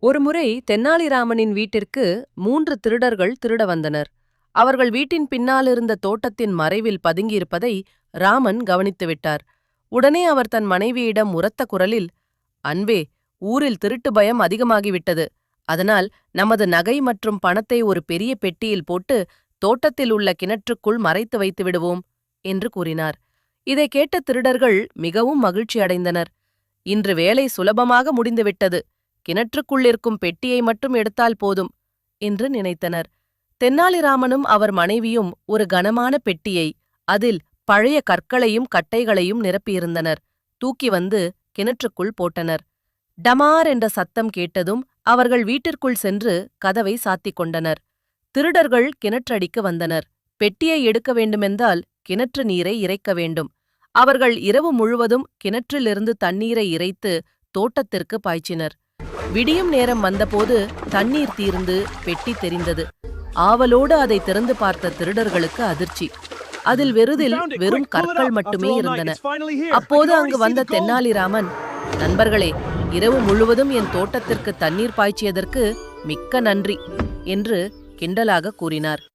ஒருமுறை தென்னாலிராமனின் வீட்டிற்கு 3 திருடர்கள் திருட வந்தனர். அவர்கள் வீட்டின் பின்னாலிருந்த தோட்டத்தின் மறைவில் பதுங்கியிருப்பதை ராமன் கவனித்துவிட்டார். உடனே அவர் தன் மனைவியிடம் உரத்த குரலில், "அன்பே, ஊரில் திருட்டு பயம் அதிகமாகிவிட்டது. அதனால் நமது நகை மற்றும் பணத்தை ஒரு பெரிய பெட்டியில் போட்டு தோட்டத்தில் உள்ள கிணற்றுக்குள் மறைத்து வைத்து விடுவோம்" என்று கூறினார். இதை கேட்ட திருடர்கள் மிகவும் மகிழ்ச்சி அடைந்தனர். இன்று வேலை சுலபமாக முடிந்துவிட்டது, கிணற்றுக்குள்ளிருக்கும் பெட்டியை மட்டும் எடுத்தால் போதும் என்று நினைத்தனர். தென்னாலிராமனும் அவர் மனைவியும் ஒரு கனமான பெட்டியை, அதில் பழைய கற்களையும் கட்டைகளையும் நிரப்பியிருந்தனர், தூக்கி வந்து கிணற்றுக்குள் போட்டனர். டமார் என்ற சத்தம் கேட்டதும் அவர்கள் வீட்டிற்குள் சென்று கதவை சாத்திக் கொண்டனர். திருடர்கள் கிணற்றடிக்கு வந்தனர். பெட்டியை எடுக்க வேண்டுமென்றால் கிணற்று நீரை இறைக்க வேண்டும். அவர்கள் இரவு முழுவதும் கிணற்றிலிருந்து தண்ணீரை இறைத்து தோட்டத்திற்கு பாய்ச்சினர். விடியும் நேரம் வந்தபோது தண்ணீர் தீர்ந்து பெட்டி தெரிந்தது. ஆவலோடு அதை திறந்து பார்த்த திருடர்களுக்கு அதிர்ச்சி. அதில் வெறும் கற்கள் மட்டுமே இருந்தன. அப்போது அங்கு வந்த தென்னாலிராமன், "நண்பர்களே, இரவு முழுவதும் என் தோட்டத்திற்கு தண்ணீர் பாய்ச்சியதற்கு மிக்க நன்றி" என்று கிண்டலாக கூறினார்.